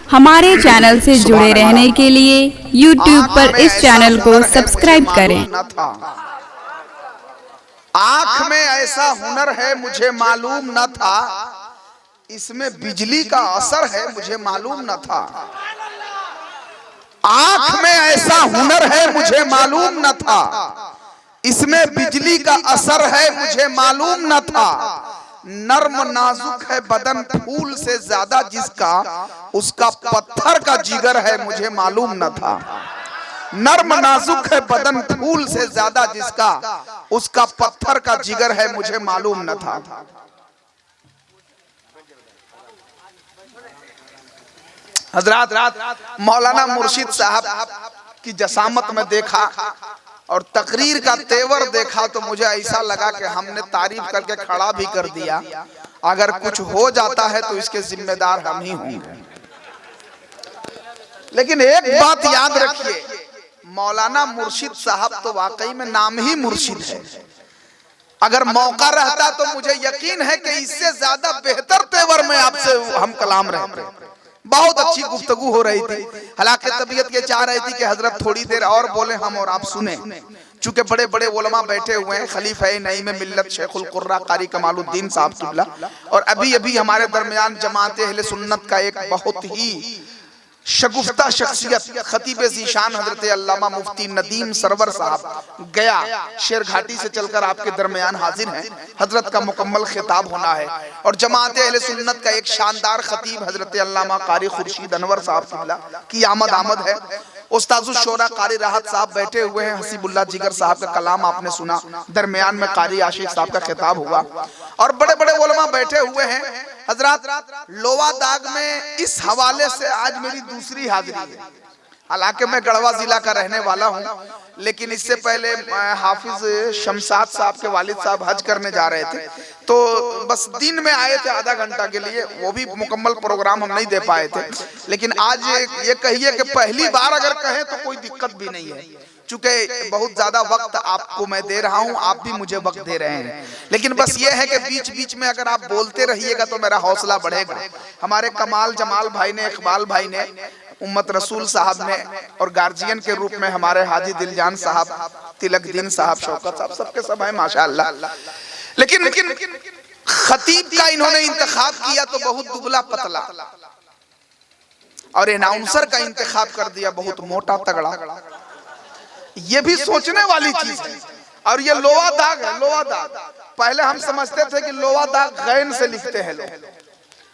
हमारे चैनल से जुड़े रहने के लिए YouTube पर इस चैनल को सब्सक्राइब करें। आँख में ऐसा हुनर है मुझे मालूम न था, इसमें बिजली का असर है मुझे मालूम न था। आँख में ऐसा हुनर है मुझे मालूम न था, इसमें बिजली का असर है मुझे मालूम न था। नर्म नाजुक है बदन फूल से ज्यादा जिसका, उसका पत्थर का जिगर है मुझे मालूम न था। नर्म नाजुक है बदन फूल से ज्यादा जिसका, उसका पत्थर का जिगर है मुझे मालूम न था। हजरत मौलाना मुर्शिद साहब की जसामत में देखा और तकरीर का तेवर देखा तो मुझे ऐसा लगा कि हमने तारीफ करके खड़ा भी कर दिया। अगर कुछ हो जाता है तो इसके जिम्मेदार हम ही होंगे। लेकिन एक बात याद रखिए, मौलाना मुर्शिद साहब तो वाकई में नाम ही मुर्शिद है। अगर मौका रहता तो मुझे यकीन है कि इससे ज्यादा बेहतर तेवर में आपसे हम कलाम रहते। बहुत अच्छी गुफ्तगू हो रही थी। हालांकि तबीयत ये चाह रही थी कि हजरत थोड़ी देर और बोले हम और आप सुने। चूंकि बड़े बड़े उलमा बैठे हुए हैं, खलीफा नईम मिल्लत शेखुल कुर्रा कारी कमालुद्दीन साहब किबला, और अभी अभी हमारे दरमियान जमात अहले सुन्नत का एक बहुत ही शगुफ्ता शख्सियत खतीब ज़ीशान हजरत अल्लामा मुफ्ती नदीम सरवर साहब गया शेरघाटी से चलकर आपके दरमियान हाजिर हैं। हजरत का मुकम्मल खिताब होना है और जमात अहले सुन्नत का एक शानदार खतीब हजरत अल्लामा कारी खुर्शीद अनवर साहब की आमद है। उस्ताजुल शोरा कारी राहत साहब बैठे हुए हैं। हसीबुल्लाह जिगर साहब का कलाम आपने सुना, दरमियान में कारी आशिक साहब का खिताब हुआ और बड़े बड़े उलमा बैठे हुए हैं। हजरत लोवा दाग में इस हवाले से आज मेरी दूसरी हाजिरी है। हालांकि मैं गढ़वा जिला का रहने वाला हूं, लेकिन इससे पहले हाफिज शमशाद साहब के वालिद साहब हज करने जा रहे थे, तो बस दिन में आए थे आधा घंटा के लिए, वो भी मुकम्मल प्रोग्राम हम नहीं दे पाए थे। लेकिन आज ये कहिए कि पहली बार अगर कहें तो कोई दिक्कत भी नहीं है, चूंकि बहुत ज्यादा वक्त आपको मैं दे रहा हूं, आप भी मुझे वक्त दे रहे हैं। लेकिन बस ये है कि बीच बीच में अगर आप बोलते रहिएगा तो मेरा हौसला बढ़ेगा। हमारे कमाल जमाल भाई ने, इकबाल भाई ने, उम्मत रसूल साहब ने, और गार्जियन के रूप में हमारे हाजी दिलजान साहब, तिलकदीन साहब, शौकत साहब, सबके सब है माशाअल्लाह। लेकिन खतीब का इन्होंने इंतखाब किया तो बहुत दुबला पतला, और एनाउंसर का इंतखाब कर दिया बहुत मोटा तगड़ा। ये भी सोचने वाली चीज है। और ये लोवा दाग है, लोवा दाग। पहले हम समझते थे कि लोवा दाग गैन से लिखते हैं लोग।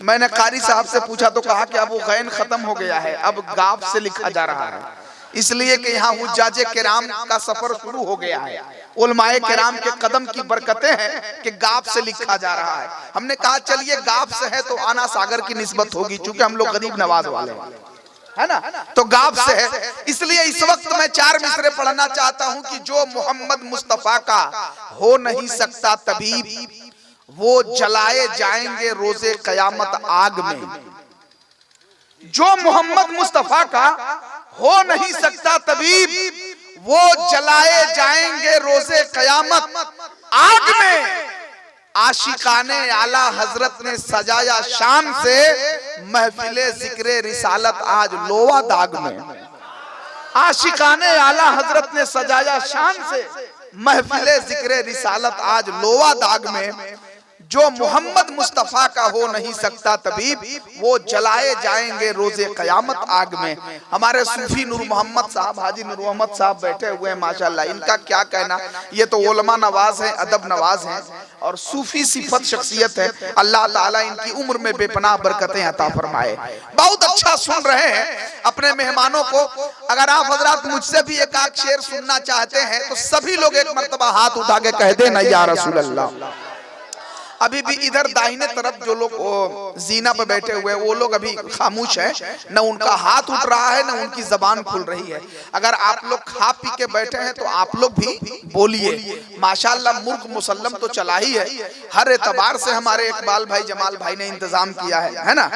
मैंने कारी साहब से पूछा तो कहा कि अब वो गैन खत्म हो गया है, अब गाफ से लिखा जा रहा है, इसलिए कि यहाँ हुज्जाजे किराम का सफर शुरू हो गया है। उलमाए किराम के कदम की बरकतें हैं कि गाफ से लिखा जा रहा है। हमने कहा चलिए गाफ से है तो आना सागर की निस्बत होगी, चूंकि हम लोग गरीब नवाज वाले है ना, तो गाफ से है। इसलिए इस वक्त मैं 4 मिसरे पढ़ना चाहता हूं कि जो मोहम्मद मुस्तफा का हो नहीं सकता तबीब, वो जलाए जाएंगे रोजे कयामत आग में। जो मोहम्मद मुस्तफा का हो नहीं सकता तबीब, वो जलाए जाएंगे रोजे कयामत आग में। आशिकाने आला हजरत ने सजाया शान से महफिले जिक्रे रिसालत आज लोवा दाग में। आशिकाने आला हजरत ने सजाया शान से महफिले जिक्रे रिसालत आज लोवा दाग में। जो मोहम्मद मुस्तफा का हो नहीं सकता तबीब, वो जलाए जाएंगे रोजे कयामत आग में। हमारे सूफी नूर मोहम्मद साहब, हाजी नूर मोहम्मद साहब बैठे हुए हैं माशाल्लाह। इनका क्या कहना, ये तो उलमा नवाज हैं, अदब नवाज हैं और सूफी सिफत शख्सियत है। अल्लाह ताला इनकी उम्र में बेपनाह बरकतें अता फरमाए। बहुत अच्छा सुन रहे हैं अपने मेहमानों को। अगर आप हजरात मुझसे भी एक आध शेर सुनना चाहते हैं तो सभी लोग एक मर्तबा हाथ उठा के कह देना या रसूल अल्लाह। अभी भी इधर दाहिने तरफ जो लोग जीना पे बैठे हुए हैं वो लोग अभी खामोश है, न उनका हाथ उठ रहा है न उनकी जबान खुल रही है। अगर आप लोग खा पी के बैठे हैं तो आप लोग भी बोलिए। माशाल्लाह मुल्क मुसल्लम तो चला ही है, हर एतबार से हमारे इकबाल भाई जमाल भाई ने इंतजाम किया है ना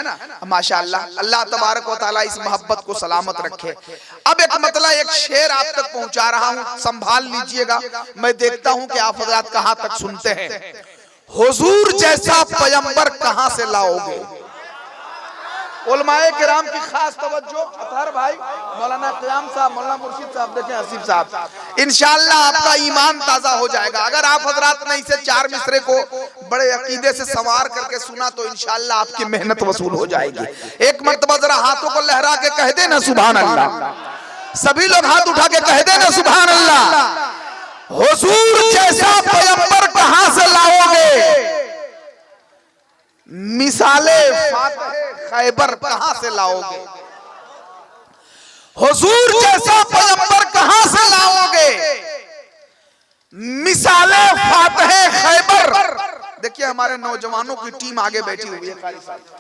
माशाल्लाह। अल्लाह तबारक व तआला इस मोहब्बत को सलामत रखे। अब एक मतलब एक शेर आप तक पहुंचा रहा हूं, संभाल लीजिएगा। मैं देखता हूं कि आप हजरात कहां तक सुनते हैं। हुजूर जैसा पैगंबर कहां से लाओगे, उलमाए किराम की खास तवज्जो, अतहर भाई, मौलाना क़याम साहब, मौलाना मुर्शिद साहब, देखें हसीब साहब, इंशाअल्लाह आपका ईमान ताजा हो जाएगा। अगर आप हजरात ने इसे 4 मिसरे को बड़े अकीदे से संवार करके सुना तो इंशाअल्लाह आपकी मेहनत वसूल हो जाएगी। एक मर्तबा जरा हाथों को लहरा के कह देना सुभान अल्लाह, सभी लोग हाथ उठा के कह देना सुभान अल्लाह। हुजूर जैसा पैगंबर कहां से लाओगे, मिसाले फातह खैबर कहां से लाओगे, हुजूर जैसा पैगंबर कहां से लाओगे, मिसाले फातह खैबर। देखिए हमारे नौजवानों की टीम आगे बैठी हुई है कारी साहब।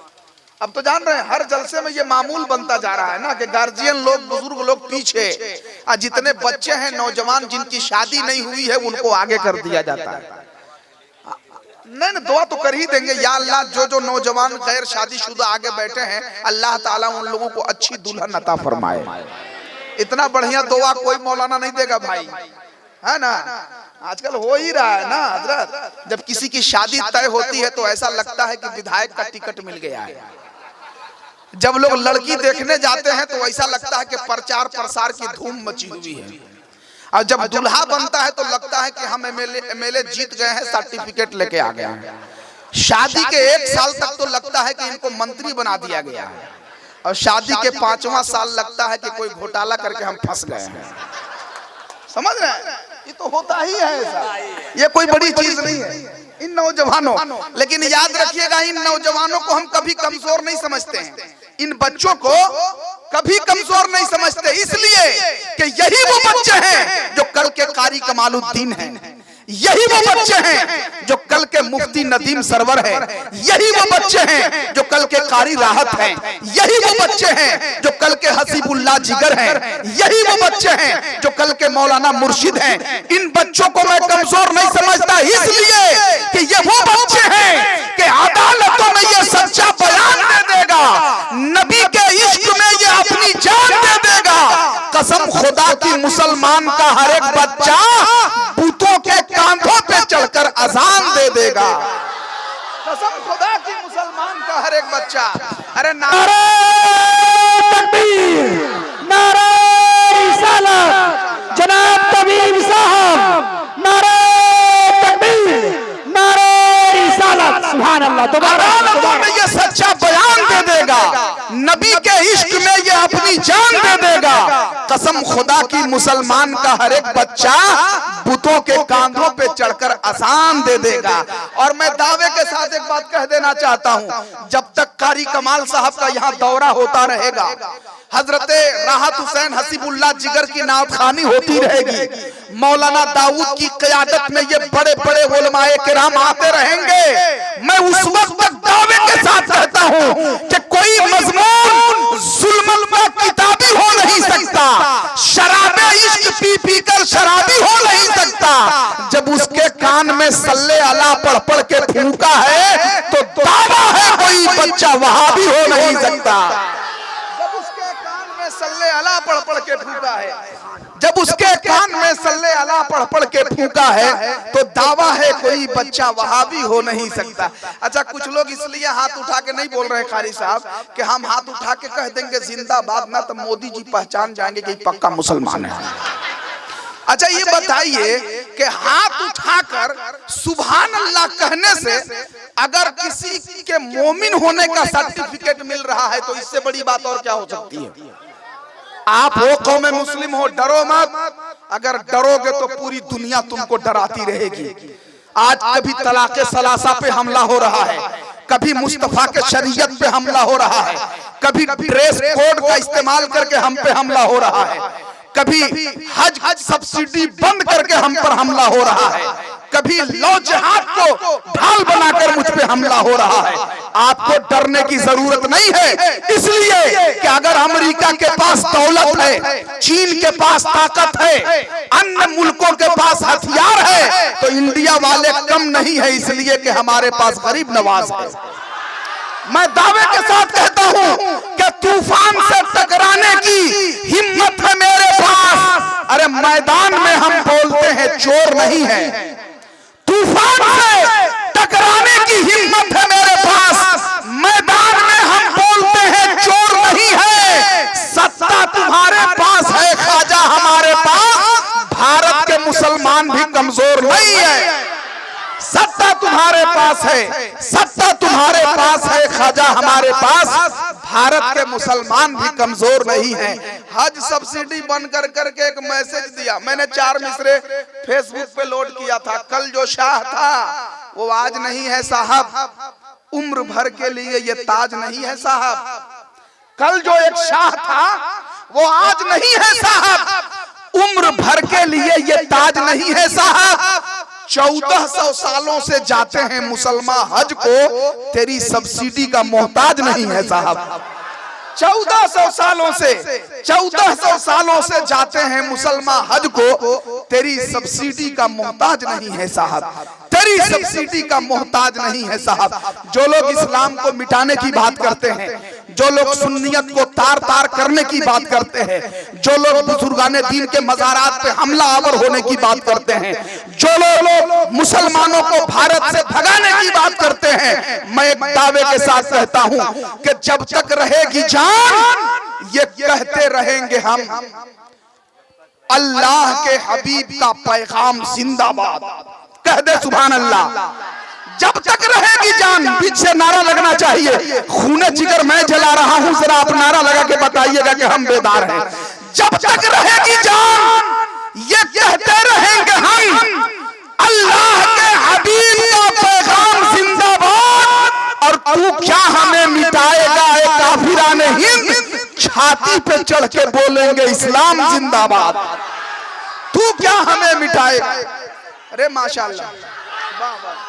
अब तो जान रहे हैं हर जलसे में ये मामूल बनता जा रहा है ना कि गार्जियन लोग, बुजुर्ग लोग पीछे, और जितने बच्चे हैं नौजवान जिनकी शादी नहीं हुई है उनको आगे कर दिया जाता है। नहीं दुआ तो कर ही देंगे, या अल्लाह जो जो नौजवान गैर शादीशुदा आगे बैठे हैं अल्लाह ताला उन लोगों को अच्छी दुल्हन अता फरमाए। इतना बढ़िया दुआ कोई मौलाना नहीं देगा भाई, है ना। आजकल हो ही रहा है ना हजरत, जब किसी की शादी तय होती है तो ऐसा लगता है कि विधायक का टिकट मिल गया है। जब लोग लड़की देखने जाते हैं तो ऐसा लगता है कि प्रचार प्रसार की धूम मची हुई है, और जब दुल्हा बनता है तो लगता है कि हम एमएलए जीत गए हैं, सर्टिफिकेट लेके आ गए हैं। शादी के 1 साल तक तो लगता है कि इनको मंत्री बना दिया गया है, और शादी के 5वां साल लगता है कि कोई घोटाला करके हम फंस गए हैं। समझ रहे हैं, ये तो होता ही है ऐसा, ये कोई बड़ी चीज नहीं है इन नौजवानों। लेकिन याद रखिएगा इन नौजवानों को हम कभी कमजोर नहीं समझते हैं, इन बच्चों को कभी कमजोर नहीं समझते, इसलिए कि यही वो बच्चे हैं जो कल के कारी कमालुद्दीन हैं, यही वो बच्चे हैं जो कल के मुफ्ती नदीम सरवर हैं, यही वो बच्चे हैं जो कल के कारी राहत हैं, यही वो बच्चे हैं जो कल के हसीबुल्लाह जिगर हैं, यही वो बच्चे हैं जो कल के मौलाना मुर्शिद हैं। इन बच्चों को मैं कमजोर नहीं समझता, इसलिए कि ये वो बच्चे हैं कि अदालतों में ये सच्चा बयान दे देगा, नबी के इश्क में ये अपनी जान दे देगा। कसम खुदा की मुसलमान का हर एक बच्चा बूतों के कांधों पे चढ़कर अजान दे देगा। कसम खुदा की मुसलमान का हर एक बच्चा। अरे नारे तकबीर, नारे रिसालत, जनाब तबीब साहब, नारे तकबीर, नारे रिसालत, सुभान अल्लाह। दोबारा ये सच्चा बयान दे देगा, नबी के इश्क में ये अपनी जान दे देगा। कसम खुदा की मुसलमान का हर एक बच्चा बुतों के कांधों पे चढ़कर अजान दे देगा। और मैं दावे के साथ एक बात कह देना चाहता हूं, जब तक कारी कमाल साहब का यहाँ दौरा होता रहेगा, हजरत राहत हुसैन हसीबुल्लाह जिगर की नातखानी होती रहेगी, मौलाना दाऊद की क़यादत में ये बड़े बड़े उलमाए किराम आते रहेंगे, मैं उस वक्त तक दावे के साथ कहता हूं कि कोई मजमून जुल्म का किताबी हो नहीं सकता, शराबे इश्क पी पी कर शराबी हो नहीं सकता। जब उसके कान में सल्ले अला पढ़ पढ़ के फूंका है तो दावा है कोई बच्चा वहां भी हो नहीं सकता। जब उसके कान में सल्ले अला पढ़ पढ़ के फूंका है, जब उसके कान में सल्ले अला पढ़ पढ़ के फूंका है तो दावा है कोई बच्चा वहाबी हो नहीं सकता। अच्छा कुछ लोग इसलिए हाथ उठा के नहीं बोल रहे कारी साहब कि हम हाथ उठा के कह देंगे जिंदाबाद ना तो मोदी जी पहचान जाएंगे कि पक्का मुसलमान है। अच्छा ये बताइए कि हाथ उठाकर सुभान अल्लाह कहने से अगर किसी के मोमिन होने का सर्टिफिकेट मिल रहा है तो इससे बड़ी बात और क्या हो सकती है। आप हो कौम मुस्लिम हो, डरो मत, अगर डरोगे तो पूरी दुनिया तुमको डराती रहेगी। आज कभी तलाक़े सलासा पे हमला हो रहा है, कभी मुस्तफा के शरीयत पे हमला हो रहा है, कभी ड्रेस कोड का इस्तेमाल करके हम पे हमला हो रहा है, कभी हज सब्सिडी बंद करके हम पर हमला हो रहा है, कभी लौ जिहाद को ढाल बनाकर मुझ पे हमला हो रहा है। आपको डरने की जरूरत नहीं है, इसलिए कि अगर अमेरिका के पास दौलत है, चीन के पास ताकत है, अन्य मुल्कों के पास हथियार है, तो इंडिया वाले कम नहीं है, इसलिए कि हमारे पास गरीब नवाज है। मैं दावे के साथ कहता हूं कि तूफान से टकराने की हिम्मत है मेरे पास। अरे मैदान में हम बोलते हैं चोर नहीं है, तूफान से टकराने की हिम्मत है मेरे पास। मैदान में हम बोलते हैं तुम्हारे पास है, सत्ता तुम्हारे पास है, ख्वाजा हमारे पास। भारत के मुसलमान भी कमजोर नहीं हैं। हज सब्सिडी बंद कर करके एक मैसेज दिया, मैंने 4 मिसरे फेसबुक पे लोड किया था। कल जो शाह था वो आज नहीं है साहब, उम्र भर के लिए ये ताज नहीं है साहब। कल जो एक शाह था वो आज नहीं है साहब, उम्र भर के लिए ये ताज नहीं है साहब। 1400 सालों से जाते हैं मुसलमान हज को, तेरी सब्सिडी का मोहताज नहीं है साहब। 1400 सालों से जाते हैं मुसलमान हज को, तेरी सब्सिडी का मोहताज नहीं है साहब, तेरी सब्सिडी का मोहताज नहीं है साहब। जो लोग इस्लाम को मिटाने की बात करते हैं, जो लोग सुन्नियत को तार तार करने की बात करते हैं, जो लोग बुजुर्गाने दीन के मज़ारात पे हमला आवर होने की बात करते हैं, जो लोग मुसलमानों को भारत से भगाने की बात करते हैं, मैं एक दावे के साथ कहता हूं कि जब तक रहेगी जान ये कहते रहेंगे हम, अल्लाह के हबीब का पैगाम जिंदाबाद। कह दे सुभान अल्लाह। जब तक रहेगी जान, बीच से नारा लगना चाहिए, खूने जिगर मैं जला रहा हूं, जरा आप नारा लगा के बताइएगा कि हम बेदार हैं। जब तक रहेगी जान ये कहते रहेंगे हम, अल्लाह के हबीब का पैगाम जिंदाबाद। और तू क्या हमें मिटाएगा ए काफिराने हिंद, छाती पे चढ़ के बोलेंगे इस्लाम जिंदाबाद। तू क्या हमें मिटाएगा। अरे माशाअल्लाह, वाह वाह।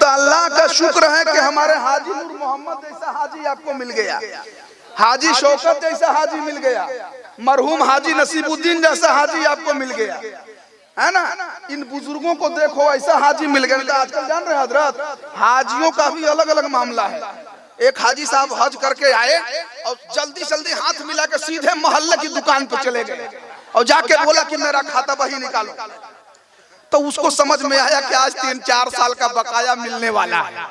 अल्लाह का शुक्र है कि हमारे हाजी नूर मोहम्मद जैसा हाजी आपको मिल गया, हाजी शौकत जैसा हाजी मिल गया, मरहूम हाजी नसीबुद्दीन जैसा हाजी आपको मिल गया, है ना। इन बुजुर्गों को देखो, ऐसा हाजी मिल गया। तो आजकल जान रहे हजरत, हाजियों का भी अलग अलग मामला है। एक हाजी साहब हज करके आए और जल्दी जल्दी हाथ मिला के सीधे मोहल्ले की दुकान पे चले गए और जाके बोला कि मेरा खाता बही निकालो। तो उसको समझ में आया कि आज 3-4 साल का बकाया मिलने वाला है।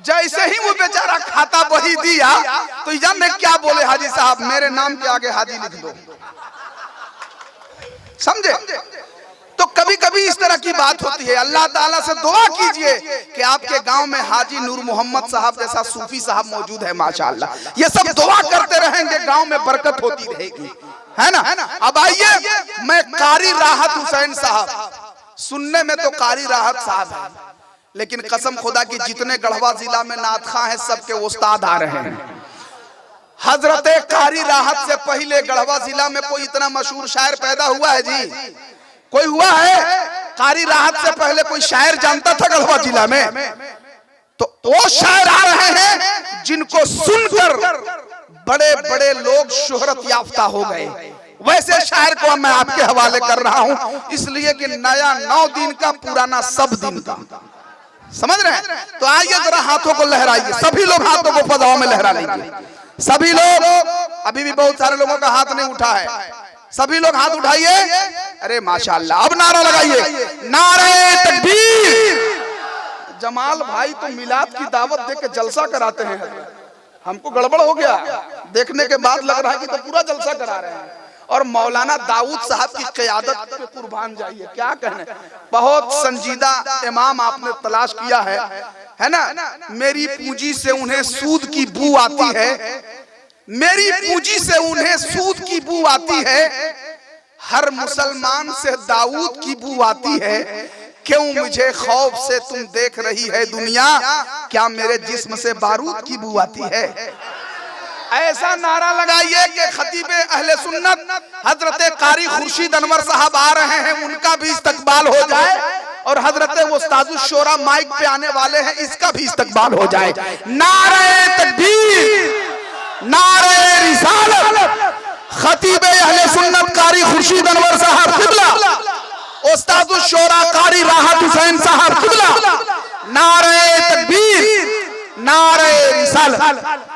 जैसे ही वो बेचारा खाता बही दिया तो जान क्या बोले हाजी साहब, मेरे नाम के आगे हाजी लिख दो। समझे। तो कभी कभी इस तरह की बात होती है। अल्लाह ताला से दुआ कीजिए कि आपके गांव में हाजी नूर मोहम्मद साहब जैसा सूफी साहब मौजूद है माशाअल्लाह। ये सब दुआ करते रहेंगे, गांव में बरकत होती रहेगी, है ना। अब आइए, मैं कारी राहत हुसैन साहब, सुनने में तो कारी राहत साहब है, लेकिन कसम खुदा की जितने गढ़वा जिला में नातखा हैं सबके उस्ताद आ रहे हैं। हजरत कारी राहत से पहले गढ़वा जिला में कोई इतना मशहूर शायर पैदा हुआ है जी? कोई हुआ है? कारी राहत से पहले कोई शायर जानता था गढ़वा जिला में? तो वो शायर आ रहे हैं जिनको सुनकर बड़े बड़े लोग शोहरत याफ्ता हो गए। वैसे शायर को मैं आपके हवाले कर रहा हूं, इसलिए कि नया 9 दिन का, पुराना सब दिन का। समझ रहे हैं? तो आइए जरा हाथों को लहराइए, सभी लोग हाथों को फजाओं में लहरा लीजिए। सभी लोग, अभी भी बहुत सारे लोगों का हाथ नहीं उठा है, सभी लोग हाथ उठाइए। अरे माशाअल्लाह, अब नारा लगाइए, नारे तकबीर। जमाल भाई तो मिलाद की दावत दे के जलसा कराते हैं, हमको गड़बड़ हो गया, देखने के बाद लग रहा है कि तो पूरा जलसा करा रहे हैं। और मौलाना दाऊद साहब की क़यादत पे कुर्बान जाइए, क्या कहने। बहुत संजीदा इमाम आपने तलाश किया है ना। मेरी पूंजी से उन्हें सूद की बू आती है, मेरी पूंजी से उन्हें सूद की बू आती है, हर मुसलमान से दाऊद की बू आती है। क्यों मुझे खौफ से तुम देख रही है दुनिया, क्या मेरे जिस्म से बारूद की बू आती है। ऐसा नारा लगाइए कि खतीबे अहले सुन्नत हजरत कारी खुर्शीद अनवर साहब आ रहे हैं, उनका भी इस्तकबाल हो जाए, और हजरत उस्तादुल शोरा माइक पे आने वाले हैं, इसका भी इस्तकबाल हो जाए। नारे तकबीर, नारे रिसालत, खतीबे अहले सुन्नत कारी खुर्शीद अनवर साहब किबला, उस्तादुल शोरा कारी राहत हुसैन साहब किबला, नारे तकबीर, नारे रिसालत।